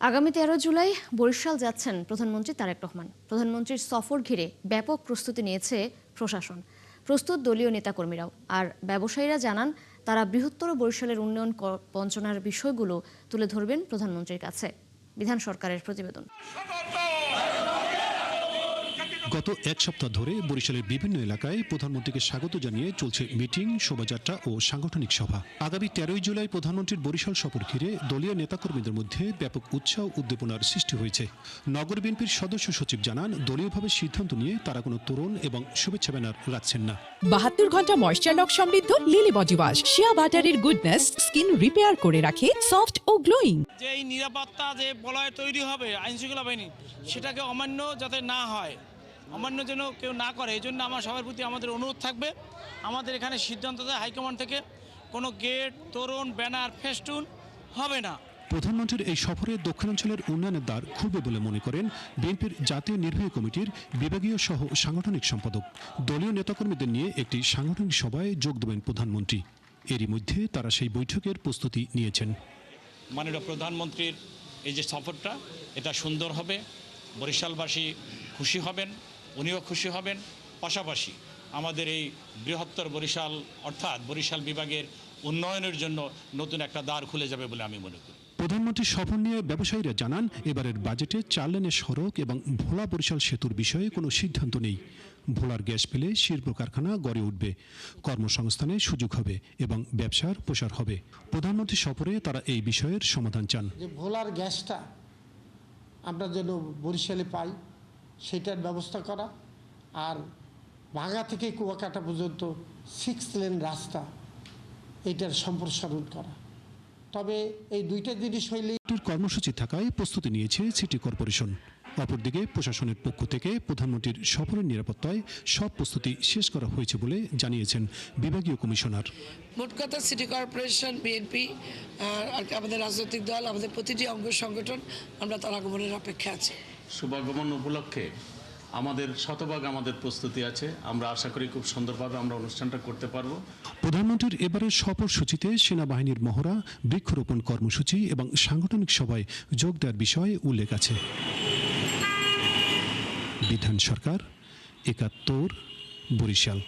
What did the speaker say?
আগামী 13 জুলাই বরিশাল যাচ্ছেন প্রধানমন্ত্রী তারেক রহমান। প্রধানমন্ত্রীর সফর ঘিরে ব্যাপক প্রস্তুতি নিয়েছে প্রশাসন, প্রস্তুত দলীয় নেতাকর্মীরাও। আর ব্যবসায়ীরা জানান, তারা বৃহত্তর বরিশালের উন্নয়ন বঞ্চনার বিষয়গুলো তুলে ধরবেন প্রধানমন্ত্রীর কাছে। বিধান সরকারের প্রতিবেদন। গত এক সপ্তাহ ধরে বরিশালের বিভিন্ন এলাকায় প্রধানমন্ত্রীকে স্বাগত জানিয়ে চলছে মিটিং, শোভাযাত্রা ও সাংগঠনিক সভা। আগামী 13 জুলাই প্রধানমন্ত্রীর বরিশাল সফর ঘিরে দলীয় নেতাকর্মীদের মধ্যে ব্যাপক উৎসাহ উদ্দীপনার সৃষ্টি হয়েছে। নগর বিএনপির সদস্য সচিব জানান, দলীয়ভাবে সিদ্ধান্ত নিয়ে তারা কোনো তোরণ এবং শুভেচ্ছা ব্যানার রাখছেন না। 72 ঘন্টা ময়েশ্চার লক সমৃদ্ধ লিলি বডি ওয়াশ শিয়া বাটারের গুডনেস স্কিন রিপেয়ার করে রাখে সফট ও গ্লোয়িং। যে এই নিরাপত্তা যে বলয় তৈরি হবে আইনশৃঙ্খলা বাহিনী, সেটাকে অমান্য যাতে না হয়, অমান্য যেন কেউ না করে, এই জন্য আমার সবার প্রতি আমাদের অনুরোধ থাকবে। আমাদের এখানে সিদ্ধান্ত দেয় হাইকমান্ড থেকে, কোনো গেট, তোরণ, ব্যানার, ফেস্টুন হবে না। প্রধানমন্ত্রীর এই সফরে দক্ষিণাঞ্চলের উন্নয়নের দ্বার খুলবে বলে মনে করেন বিএনপির জাতীয় নির্বাহী কমিটির বিভাগীয় সহ সাংগঠনিক সম্পাদক। দলীয় নেতাকর্মীদের নিয়ে একটি সাংগঠনিক সভায় যোগ দেবেন প্রধানমন্ত্রী। এরই মধ্যে তারা সেই বৈঠকের প্রস্তুতি নিয়েছেন। মাননীয় প্রধানমন্ত্রীর এই যে সফরটা, এটা সুন্দর হবে, বরিশালবাসী খুশি হবেন, উনিও খুশি হবেন। পাশাপাশি আমাদের এই বৃহত্তর বরিশাল অর্থাৎ বরিশাল বিভাগের উন্নয়নের জন্য নতুন একটা দ্বার খুলে যাবে বলে আমি মনে করি। প্রধানমন্ত্রীর সফর নিয়ে ব্যবসায়ীরা জানান, এবারের বাজেটে 4 লেনের সড়ক এবং ভোলা বরিশাল সেতুর বিষয়ে কোনো সিদ্ধান্ত নেই। ভোলার গ্যাস পেলে শিল্প কারখানা গড়ে উঠবে, কর্মসংস্থানের সুযোগ হবে এবং ব্যবসার প্রসার হবে। প্রধানমন্ত্রী সফরে তারা এই বিষয়ের সমাধান চান। যে ভোলার গ্যাসটা আমরা যেন বরিশালে পাই, সেটার ব্যবস্থা করা, আর ভাঙা থেকে কুয়াকাটা পর্যন্ত 6 লেন রাস্তা, এটার সম্প্রসারণ করা। তবে এই দুইটা জিনিস হইলে কর্মসূচি থাকায় প্রস্তুতি নিয়েছে সিটি কর্পোরেশন। অপরদিকে প্রশাসনের পক্ষ থেকে প্রধানমন্ত্রীর সফরের নিরাপত্তায় সব প্রস্তুতি শেষ করা হয়েছে বলে জানিয়েছেন বিভাগীয় কমিশনার। মোট কথা সিটি কর্পোরেশন, বিএনপি, আমাদের রাজনৈতিক দল, আমাদের প্রতিটি অঙ্গ সংগঠন, আমরা তার আগমনের অপেক্ষায় আছি। শুভাগমন উপলক্ষে আমাদের শতভাগ আমাদের প্রস্তুতি আছে। আমরা আশা করি খুব সুন্দরভাবে আমরা অনুষ্ঠানটা করতে পারবো। প্রধানমন্ত্রীর এবারের সফরসূচিতে সেনাবাহিনীর মহড়া, বৃক্ষরোপণ কর্মসূচি এবং সাংগঠনিক সভায় যোগ দেওয়ার বিষয়ে উল্লেখ আছে। বিধান সরকার, 71, বরিশাল।